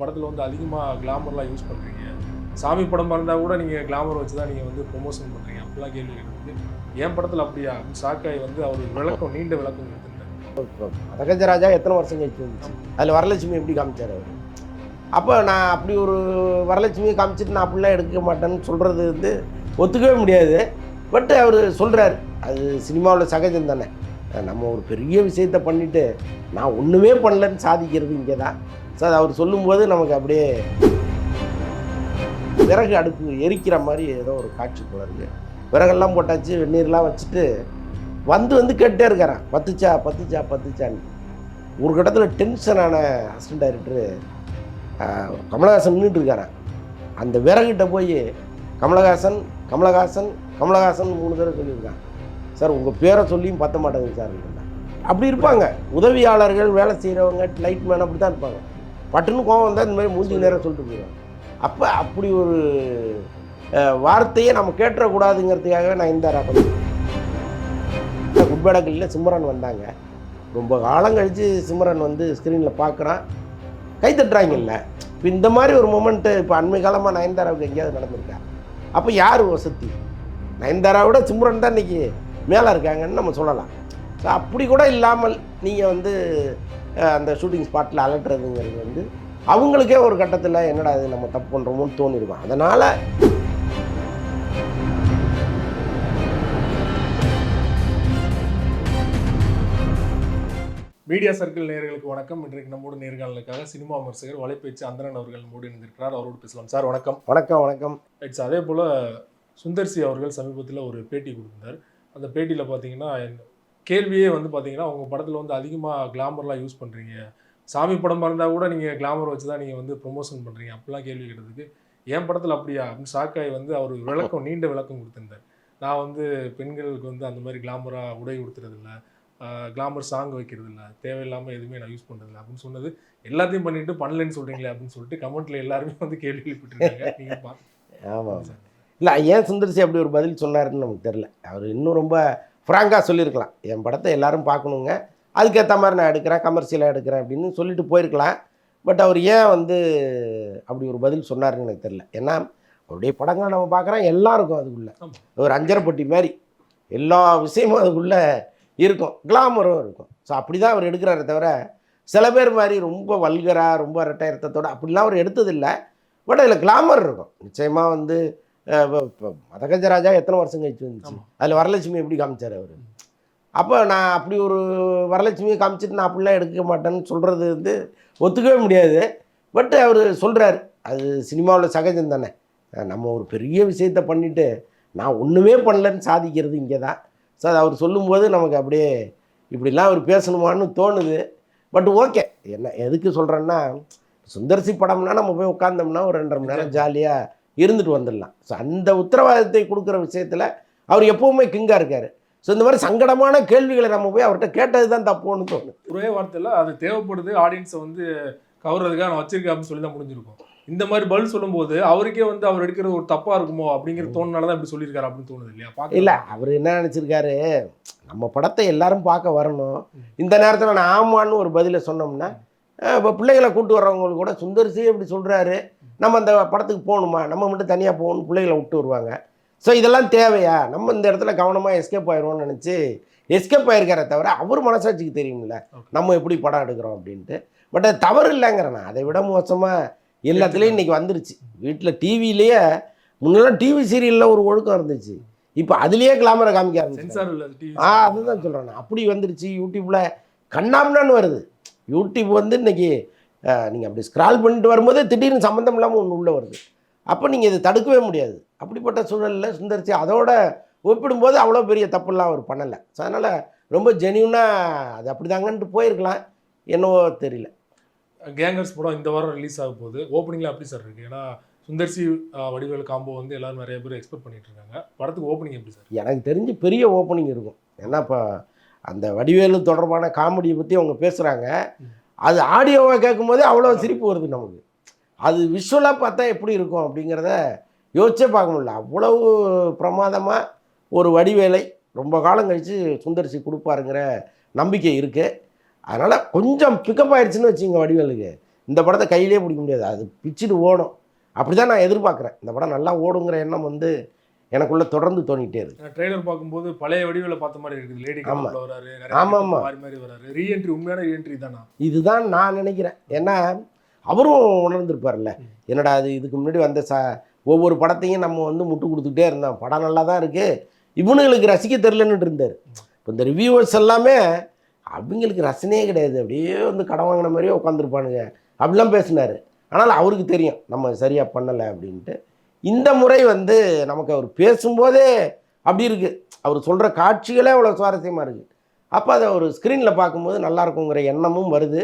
படத்தில் வந்து அதிகமாக கிளாமர்லாம் யூஸ் பண்ணுறீங்க. சாமி படமாக இருந்தால் கூட நீங்கள் கிளாமர் வச்சு தான் நீங்கள் வந்து ப்ரொமோஷன் பண்ணுறீங்க அப்படிலாம் கேள்வி கேட்குறது. என் படத்தில் அப்படியா ஷாக்காய் வந்து அவர் விளக்கம் நீண்ட விளக்கம் கொடுத்துருந்தார். மதகஜராஜா எத்தனை வருஷம் கழிச்சு வந்துச்சு, அதில் வரலட்சுமி எப்படி காமிச்சார் அவர். அப்போ நான் அப்படி ஒரு வரலட்சுமியை காமிச்சிட்டு நான் அப்படிலாம் எடுக்க மாட்டேன்னு சொல்கிறது வந்து ஒத்துக்கவே முடியாது. பட் அவர் சொல்கிறார், அது சினிமாவில் சகஜம் தானே. நம்ம ஒரு பெரிய விஷயத்தை பண்ணிவிட்டு நான் ஒன்றுமே பண்ணலன்னு சாதிக்கிறது இங்கே தான். ஸோ அது அவர் சொல்லும்போது நமக்கு அப்படியே விறகு அடுப்பு எரிக்கிற மாதிரி ஏதோ ஒரு காட்சி போல இருக்குது. விறகெல்லாம் போட்டாச்சு, வெந்நீர்லாம் வச்சுட்டு வந்து கேட்டே இருக்கிறேன், பத்துச்சா பத்துச்சா பத்துச்சான்னு. ஒரு கட்டத்தில் டென்ஷனான அசிஸ்டன்ட் டைரக்டரு கமலஹாசன் நின்றுட்டு இருக்காரன். அந்த விறகுகிட்ட போய் கமலஹாசன் கமலஹாசன் கமலஹாசன் 3 தடவை சொல்லியிருக்கான். சார் உங்கள் பேரை சொல்லியும் பத்த மாட்டேங்குது சார். அப்படி இருப்பாங்க உதவியாளர்கள், வேலை செய்கிறவங்க, லைட் மேன் அப்படி தான் இருப்பாங்க. பட்டுன்னு கோவம் வந்தால் இந்த மாதிரி மூஞ்சி நேரம் சொல்லிட்டு போயிடுவாங்க. அப்போ அப்படி ஒரு வார்த்தையை நம்ம கேட்டுறக்கூடாதுங்கிறதுக்காகவே நான் இந்த குட்பேடக்கில் சிம்ரன் வந்தாங்க. ரொம்ப காலம் கழித்து சிம்ரன் வந்து ஸ்க்ரீனில் பார்க்குறான், கை தட்டுறாங்கல்ல. இப்போ இந்த மாதிரி ஒரு மொமெண்ட்டு இப்போ அண்மை காலமாக நயன்தாராவுக்கு எங்கேயாவது நடந்திருக்கா? அப்போ யார் வசதி? நயன்தாராவோட சிம்ரன் தான் இன்றைக்கி மேலே இருக்காங்கன்னு நம்ம சொல்லலாம். ஸோ அப்படி கூட இல்லாமல் நீங்கள் வந்து அந்த ஷூட்டிங் ஸ்பாட்டில் அலட்டுறதுங்கிறது வந்து அவங்களுக்கே ஒரு கட்டத்தில் என்னடா இது நம்ம தப்பு பண்ணுறோமோன்னு தோணிருக்கும். அதனால் மீடியா சர்க்கிள் நேயர்களுக்கு வணக்கம். இன்றைக்கு நம்மோட நேர்காணலுக்காக சினிமா விமர்சகர் வலைப்பேச்சு அந்தரன் அவர்கள் நம்மோடு இணைந்திருக்கிறார். அவரோடு பேசலாம். சார் வணக்கம். வணக்கம். வணக்கம். ரைட்ஸ். அதே போல் சுந்தர்சி அவர்கள் சமீபத்தில் ஒரு பேட்டி கொடுத்திருந்தார். அந்த பேட்டியில் பார்த்தீங்கன்னா கேள்வியே வந்து பார்த்தீங்கன்னா உங்கள் படத்தில் வந்து அதிகமாக கிளாமர்லாம் யூஸ் பண்ணுறீங்க, சாமி படமாக இருந்தால் கூட நீங்கள் கிளாமர் வச்சு தான் நீங்கள் வந்து ப்ரொமோஷன் பண்ணுறீங்க அப்படிலாம் கேள்வி கேட்டதுக்கு என் படத்தில் அப்படியா அப்படின்னு ஷாக்காய் வந்து அவர் விளக்கம் நீண்ட விளக்கம் கொடுத்திருந்தார். நான் வந்து பெண்களுக்கு வந்து அந்த மாதிரி கிளாமராக உடை கொடுத்துறதில்ல, கிளாமர் சாங் வைக்கிறது இல்லை, தேவையில்லாமல் எதுவுமே நான் யூஸ் பண்ணுறதில்ல அப்படின்னு சொன்னது. எல்லாத்தையும் பண்ணிட்டு பண்ணலன்னு சொல்கிறீங்களே அப்படின்னு சொல்லிட்டு கமெண்ட்டில் எல்லாருமே வந்து கேள்வி எழுப்பிட்டுருக்காங்க. நீங்கள் பார்த்து ஆமாம் சார். இல்லை, ஏன் சுந்தர்சி அப்படி ஒரு பதில் சொன்னாருன்னு நமக்கு தெரில. அவர் இன்னும் ரொம்ப ஃப்ராங்காக சொல்லியிருக்கலாம், என் படத்தை எல்லோரும் பார்க்கணுங்க, அதுக்கேற்ற மாதிரி நான் எடுக்கிறேன், கமர்ஷியலாக எடுக்கிறேன் அப்படின்னு சொல்லிட்டு போயிருக்கலாம். பட் அவர் ஏன் வந்து அப்படி ஒரு பதில் சொன்னாருன்னு எனக்கு தெரில. ஏன்னா அவருடைய படங்களை நம்ம பார்க்குறோம், எல்லாருக்கும் அதுக்குள்ளே ஒரு அஞ்சரைப்பட்டி மாதிரி எல்லா விஷயமும் அதுக்குள்ளே இருக்கும், கிளாமரும் இருக்கும். ஸோ அப்படி தான் அவர் எடுக்கிறாரே தவிர சில பேர் மாதிரி ரொம்ப வல்கராக ரொம்ப ரெட்டாயிரத்தோடு அப்படிலாம் அவர் எடுத்ததில்லை. பட் அதில் கிளாமர் இருக்கும் நிச்சயமாக. வந்து மதகஜராஜா எத்தனை வருஷம் கழிச்சு வந்துச்சு, அதில் வரலட்சுமி எப்படி காமிச்சார் அவர். அப்போ நான் அப்படி ஒரு வரலட்சுமியை காமிச்சிட்டு நான் அப்படிலாம் எடுக்க மாட்டேன்னு சொல்கிறது வந்து ஒத்துக்கவே முடியாது. பட் அவர் சொல்கிறார், அது சினிமாவில் சகஜம் தானே. நம்ம ஒரு பெரிய விஷயத்தை பண்ணிவிட்டு நான் ஒன்றுமே பண்ணலன்னு சாதிக்கிறது இங்கே தான். ஸோ அது அவர் சொல்லும்போது நமக்கு அப்படியே இப்படிலாம் அவர் பேசணுமான்னு தோணுது. பட் ஓகே, என்ன எதுக்கு சொல்கிறேன்னா, சுந்தர்சி படம்னா நம்ம போய் உட்காந்தோம்னா ஒரு 2.5 மணி நேரம் ஜாலியாக இருந்துட்டு வந்துடலாம். ஸோ அந்த உத்தரவாதத்தை கொடுக்குற விஷயத்தில் அவர் எப்போவுமே கிங்காக இருக்கார். ஸோ இந்த மாதிரி சங்கடமான கேள்விகளை நம்ம போய் அவர்கிட்ட கேட்டது தான் தப்புன்னு தோணும். ஒரே வார்த்தையில் அது தேவைப்படுது, ஆடியன்ஸை வந்து கவர்றதுக்காக நான் வச்சிருக்கேன் அப்படின்னு சொல்லி தான் முடிஞ்சிருக்கும். இந்த மாதிரி பதில் சொல்லும்போது அவருக்கே வந்து அவர் எடுக்கிறது ஒரு தப்பாக இருக்குமோ அப்படிங்கிற தோணுனால தான் இப்படி சொல்லியிருக்காரு அப்படின்னு தோணுது இல்லையா? இல்லை, அவர் என்ன நினச்சிருக்காரு, நம்ம படத்தை எல்லாரும் பார்க்க வரணும், இந்த நேரத்தில் நான் ஆமான்னு ஒரு பதிலை சொன்னோம்னா இப்போ பிள்ளைகளை கூப்பிட்டு வர்றவங்களுக்கு கூட சுந்தர்சி எப்படி சொல்கிறாரு, நம்ம அந்த படத்துக்கு போகணுமா, நம்ம மட்டும் தனியாக போகணும், பிள்ளைகளை விட்டு வருவாங்க. ஸோ இதெல்லாம் தேவையா, நம்ம இந்த இடத்துல கவனமாக எஸ்கேப் ஆயிடுவோம்னு நினச்சி எஸ்கேப் ஆகிருக்காரே தவிர அவர் மனசாட்சிக்கு தெரியுமில்ல நம்ம எப்படி படம் எடுக்கிறோம் அப்படின்ட்டு. பட் அது தவறு இல்லைங்கிறேன். அதை விட மோசமாக எல்லாத்துலேயும் இன்றைக்கி வந்துருச்சு. வீட்டில் டிவிலேயே முன்னெல்லாம் டிவி சீரியலில் ஒரு ஒழுக்கம் இருந்துச்சு, இப்போ அதுலேயே கிளாமரை காமிக்க ஆரம்பிச்சு. அதுதான் சொல்கிறேன், அப்படி வந்துருச்சு. யூடியூப்பில் கண்ணாம்னான்னு வருது. யூடியூப் வந்து இன்றைக்கி நீங்கள் அப்படி ஸ்க்ரால் பண்ணிட்டு வரும்போதே திடீர்னு சம்மந்தம் இல்லாமல் ஒன்று உள்ளே வருது. அப்போ நீங்கள் இதை தடுக்கவே முடியாது. அப்படிப்பட்ட சூழலில் சுந்தர்சி அதோட ஒப்பிடும்போது அவ்வளோ பெரிய தப்புலாம் அவர் பண்ணலை. ஸோ அதனால் ரொம்ப ஜென்யூனாக அது அப்படி தாங்கன்ட்டு போயிருக்கலாம், என்னவோ தெரியல. கேங்கர்ஸ் படம் இந்த வாரம் ரிலீஸ் ஆக போகுது. ஓப்பனிங்கில் அப்படி சார் இருக்குது? ஏன்னா சுந்தர்சி வடிவேல் காம்போ வந்து எல்லோரும் நிறைய பேர் எக்ஸ்பெக்ட் பண்ணிட்டு இருக்காங்க. படத்துக்கு ஓப்பனிங் எப்படி சார்? எனக்கு தெரிஞ்சு பெரிய ஓப்பனிங் இருக்கும். ஏன்னா இப்போ அந்த வடிவேலு தொடர்பான காமெடியை பற்றி அவங்க பேசுகிறாங்க, அது ஆடியோவை கேட்கும்போதே அவ்வளோ சிரிப்பு வருது நமக்கு. அது விஷுவலாக பார்த்தா எப்படி இருக்கும் அப்படிங்கிறத யோசிச்சே பார்க்க முடியல. அவ்வளவு பிரமாதமாக ஒரு வடிவேலை ரொம்ப காலம் கழித்து சுந்தர்சி கொடுப்பாருங்கிற நம்பிக்கை இருக்குது. அதனால் கொஞ்சம் பிக்கப் ஆகிடுச்சின்னு வச்சுங்க வடிவேலுக்கு. இந்த படத்தை கையிலே பிடிக்க முடியாது, அது பிச்சுட்டு ஓடும். அப்படி தான் நான் எதிர்பார்க்குறேன். இந்த படம் நல்லா ஓடுங்கிற எண்ணம் வந்து எனக்குள்ளே தொடர்ந்து தோணிகிட்டே இருக்குது. ட்ரெய்லர் பார்க்கும்போது பழைய வடிவில் பார்த்த மாதிரி இருக்குது. லேடி கப்பலில் வராரு, ஆமாம், மாறி மாறி வராரு. ரீஎன்ட்ரி, உண்மையான ரீஎன்ட்ரி தானா? இதுதான் நான் நினைக்கிறேன். ஏன்னா அவரும் உணர்ந்திருப்பார்ல, என்னடா அது இதுக்கு முன்னாடி வந்த ஒவ்வொரு படத்தையும் நம்ம வந்து முட்டு கொடுத்துக்கிட்டே இருந்தோம், படம் நல்லா தான் இருக்குது, இவனுங்களுக்கு ரசிக்க தெரிலன்னு இருந்தார். இப்போ இந்த ரிவ்யூவர்ஸ் எல்லாமே அவங்களுக்கு ரசனையே கிடையாது, அப்படியே வந்து கடன் வாங்கின மாதிரியே உட்காந்துருப்பானுங்க அப்படிலாம் பேசினார். ஆனால் அவருக்கு தெரியும் நம்ம சரியாக பண்ணலை அப்படின்ட்டு. இந்த முறை வந்து நமக்கு அவர் பேசும்போதே அப்படி இருக்குது, அவர் சொல்கிற காட்சிகளே அவ்வளோ சுவாரஸ்யமாக இருக்குது. அப்போ அதை ஒரு ஸ்க்ரீனில் பார்க்கும்போது நல்லா இருக்குங்கிற எண்ணமும் வருது.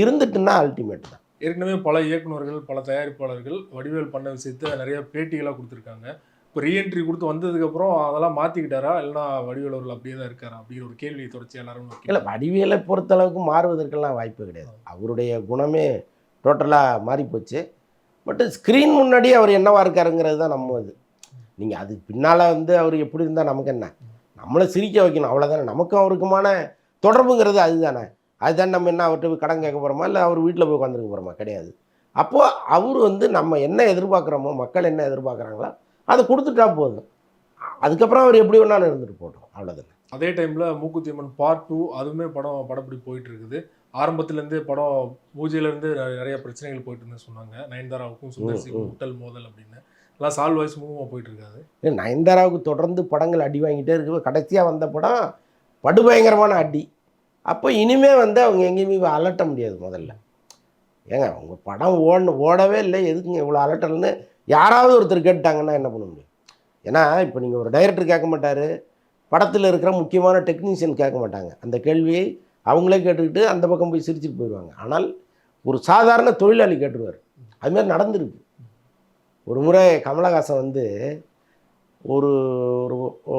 இருந்துட்டுன்னா அல்டிமேட் தான். ஏற்கனவே பல இயக்குநர்கள், பல தயாரிப்பாளர்கள் வடிவேல் பண்ண விஷயத்த நிறைய பேட்டிகளாக கொடுத்துருக்காங்க. இப்போ ரீஎன்ட்ரி கொடுத்து வந்ததுக்கப்புறம் அதெல்லாம் மாற்றிக்கிட்டாரா, இல்லைனா வடிவேல் அவர்கள் அப்படியே தான் இருக்காரா அப்படிங்கிற ஒரு கேள்வியை தொடர்ச்சி எல்லாரும் இல்லை, வடிவேலை பொறுத்தளவுக்கு மாறுவதற்கெல்லாம் வாய்ப்பு கிடையாது. அவருடைய குணமே டோட்டலாக மாறிப்போச்சு. பட்டு ஸ்க்ரீன் முன்னாடி அவர் என்னவா இருக்காருங்கிறது தான் நம்ம இது. நீங்கள் அதுக்கு பின்னால் வந்து அவர் எப்படி இருந்தால் நமக்கு என்ன, நம்மளை சிரிக்க வைக்கணும் அவ்வளோதானே. நமக்கும் அவருக்குமான தொடர்புங்கிறது அதுதானே. அதுதான் நம்ம என்ன அவர்கிட்ட போய் கடன் கேட்க போகிறோமா, இல்லை அவர் வீட்டில் போய் உட்காந்துருக்க போகிறோமா? கிடையாது. அப்போது அவர் வந்து நம்ம என்ன எதிர்பார்க்குறோமோ, மக்கள் என்ன எதிர்பார்க்குறாங்களோ அதை கொடுத்துட்டா போதும். அதுக்கப்புறம் அவர் எப்படி வேணாலும் இருந்துட்டு போட்டோம், அவ்வளோதானே. அதே டைமில் மூக்குத்தி அம்மன் பார்ட் 2 அதுவுமே படப்படி போயிட்டு இருக்குது. ஆரம்பத்துலேருந்தே படம் பூஜையிலேருந்து நிறைய பிரச்சனைகள் போயிட்டு இருந்தேன்னு சொன்னாங்க. நயன்தாராவுக்கும் சுந்தர்சிக்கும் முட்டல் மோதல் அப்படின்னு எல்லாம் சால்வ் வாய்ஸ் மூவமாக போயிட்டு இருக்காது. நயன்தாராவுக்கு தொடர்ந்து படங்கள் அடி வாங்கிட்டே இருக்கு. கடைசியாக வந்த படம் படுபயங்கரமான அடி. அப்போ இனிமே வந்து அவங்க எங்கேயுமே அலட்ட முடியாது. முதல்ல ஏங்க உங்கள் படம் ஓடவே இல்லை, எதுக்குங்க இவ்வளோ அலட்டல்னு யாராவது ஒருத்தர் கேட்டாங்கன்னா என்ன பண்ண முடியும்? ஏன்னா இப்போ நீங்கள் ஒரு டைரக்டர் கேட்க மாட்டார், படத்தில் இருக்கிற முக்கியமான டெக்னீஷியன் கேட்க மாட்டாங்க. அந்த கேள்வியை அவங்களே கேட்டுக்கிட்டு அந்த பக்கம் போய் சிரிச்சுட்டு போயிடுவாங்க. ஆனால் ஒரு சாதாரண தொழிலாளி கேட்டுருவார். அதுமாதிரி நடந்துருக்கு. ஒரு முறை கமலஹாசன் வந்து ஒரு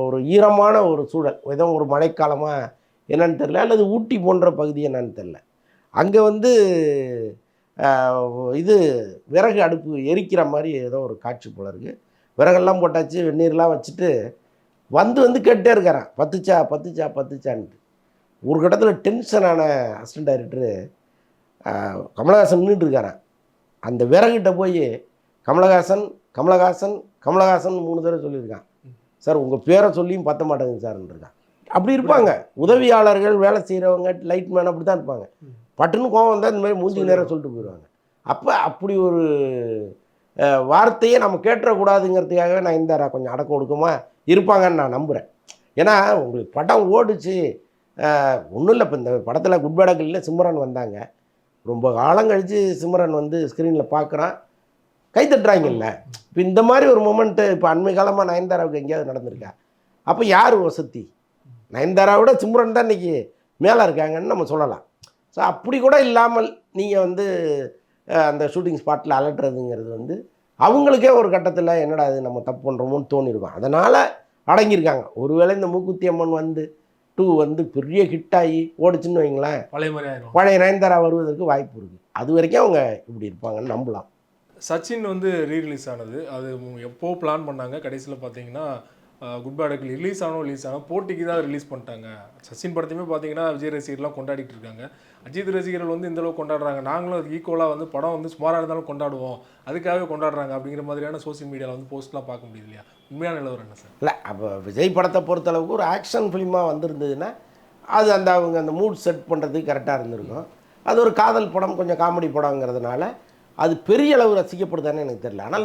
ஒரு ஈரமான ஒரு சூழல், ஏதோ ஒரு மழைக்காலமாக என்னன்னு தெரில, அல்லது ஊட்டி போன்ற பகுதி என்னன்னு தெரில, அங்கே வந்து இது விறகு அடுப்பு எரிக்கிற மாதிரி ஏதோ ஒரு காட்சி போல இருக்குது. விறகெல்லாம் போட்டாச்சு, வெந்நீர்லாம் வச்சுட்டு வந்து கேட்டே இருக்கிறான், பத்துச்சான்ட்டு. ஒரு கட்டத்தில் டென்ஷனான அசிஸ்டன்ட் டைரக்டரு கமலஹாசன் நின்றுட்டு இருக்காரான். அந்த விறகிட்ட போய் கமலஹாசன் 3 தடவை சொல்லியிருக்கான். சார் உங்கள் பேரை சொல்லியும் பத்த மாட்டேங்குது சார்ன்னு இருக்கான். அப்படி இருப்பாங்க உதவியாளர்கள், வேலை செய்கிறவங்க, லைட்மேன் அப்படி தான் இருப்பாங்க. பட்டுன்னு கோவம் வந்தால் இந்த மாதிரி மூஞ்சி நேரம் சொல்லிட்டு போயிடுவாங்க. அப்போ அப்படி ஒரு வார்த்தையை நம்ம கேட்டுறக்கூடாதுங்கிறதுக்காகவே நான் இந்த கொஞ்சம் அடக்க ஒடுக்கமாக இருப்பாங்கன்னு நான் நம்புகிறேன். ஏன்னா உங்களுக்கு படம் ஓடிச்சு, ஒன்றும் இல்லை. இப்போ இந்த படத்தில் குட் பேட் அக்லியில் சிம்ரன் வந்தாங்க. ரொம்ப காலம் கழித்து சிம்ரன் வந்து ஸ்க்ரீனில் பார்க்குறான், கை தட்டுறாங்கல்ல. இப்போ இந்த மாதிரி ஒரு மொமெண்ட்டு இப்போ அண்மை காலமாக நயன்தாராவுக்கு எங்கேயாவது நடந்திருக்கா? அப்போ யார் வசதி? நயன்தாராவோட சிம்ரன் தான் இன்றைக்கி மேலே இருக்காங்கன்னு நம்ம சொல்லலாம். ஸோ அப்படி கூட இல்லாமல் நீங்கள் வந்து அந்த ஷூட்டிங் ஸ்பாட்டில் அலட்டுறதுங்கிறது வந்து அவங்களுக்கே ஒரு கட்டத்தில் என்னடா அது நம்ம தப்பு பண்ணுறோமோன்னு தோணிருக்கும். அதனால் அடங்கியிருக்காங்க. ஒருவேளை இந்த மூக்குத்தி அம்மன் வந்து 2 வந்து பெரிய ஹிட்டாகி ஓடிச்சுன்னு வைங்களேன், பழைய நயன்தாரா வருவதற்கு வாய்ப்பு இருக்குது. அது வரைக்கும் அவங்க இப்படி இருப்பாங்கன்னு நம்பலாம். சச்சின் வந்து ரீரிலீஸ் ஆனது, அது எப்போ பிளான் பண்ணாங்க, கடைசியில் பார்த்தீங்கன்னா குட் பேட் அக்லி ரிலீஸ் ஆனோம் போட்டிக்கு தான் ரிலீஸ் பண்ணிட்டாங்க. சச்சின் படத்தையுமே பார்த்தீங்கன்னா விஜய் ரசிகர்லாம் கொண்டாடிட்டு இருக்காங்க. அஜித் ரசிகர்கள் வந்து இந்தளவுக்கு கொண்டாடுறாங்க, நாங்களும் அதுக்கு ஈக்குவலாக வந்து படம் வந்து சுமாராக இருந்தாலும் கொண்டாடுவோம், அதுக்காகவே கொண்டாடுறாங்க அப்படிங்கிற மாதிரியான சோசியல் மீடியாவில் வந்து போஸ்ட்லாம் பார்க்க முடியுது இல்லையா? உண்மையான நிலவரம் என்ன சார்? இல்லை, அப்போ விஜய் படத்தை பொறுத்தளவுக்கு ஒரு ஆக்ஷன் ஃபிலிமாக வந்திருந்ததுன்னா அது அந்த அவங்க அந்த மூட் செட் பண்ணுறதுக்கு கரெக்டாக இருந்திருக்கும். அது ஒரு காதல் படம், கொஞ்சம் காமெடி படங்கிறதுனால அது பெரிய அளவு ரசிக்கப்படுதானே எனக்கு தெரியல. ஆனால்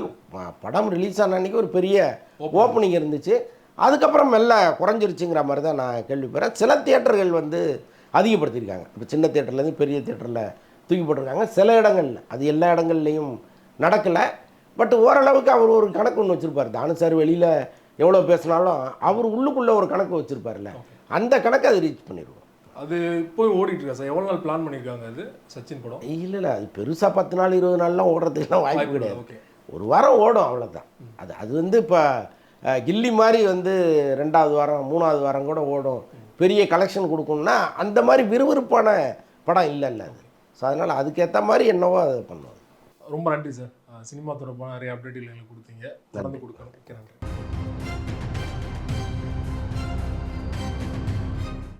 படம் ரிலீஸ் ஆன அன்றைக்கி ஒரு பெரிய ஓப்பனிங் இருந்துச்சு. அதுக்கப்புறம் மெல்ல குறைஞ்சிருச்சுங்கிற மாதிரி தான் நான் கேள்விப்படுறேன். சில தியேட்டர்கள் வந்து அதிகப்படுத்தியிருக்காங்க. இப்போ சின்ன தியேட்டர்லேருந்து பெரிய தியேட்டரில் தூக்கி போட்டிருக்காங்க. சில இடங்கள்ல, அது எல்லா இடங்கள்லையும் நடக்கலை. பட் ஓரளவுக்கு அவர் ஒரு கணக்கு ஒன்று வச்சுருப்பார். தானு சார் வெளியில் எவ்வளோ பேசினாலும் அவர் உள்ளுக்குள்ளே ஒரு கணக்கு வச்சுருப்பார்ல, அந்த கணக்கு அது ரீச் பண்ணிடுவோம். அது இப்போ ஓடிட்டு இருக்கா சார்? எவ்வளோ நாள் பிளான் பண்ணியிருக்காங்க அது சச்சின் படம்? இல்லை, அது பெருசாக 10 நாள் 20 நாள்லாம் ஓடுறதுக்குலாம் வாய்ப்பு கிடையாது. ஒரு வாரம் ஓடும், அவ்வளோதான். அது வந்து இப்போ கில்லி மாதிரி வந்து 2வது வாரம் 3வது வாரம் கூட ஓடும், பெரிய கலெக்ஷன் கொடுக்கணும்னா அந்த மாதிரி விறுவிறுப்பான படம் இல்லைல்ல அது. ஸோ அதனால் அதுக்கேற்ற மாதிரி என்னவோ அதை பண்ணுவோம். ரொம்ப நன்றி சார். சினிமா தொடர்பான நிறைய அப்டேட்டுகள் எங்களுக்கு கொடுத்தீங்க, தொடர்ந்து கொடுக்கணும். நன்றி.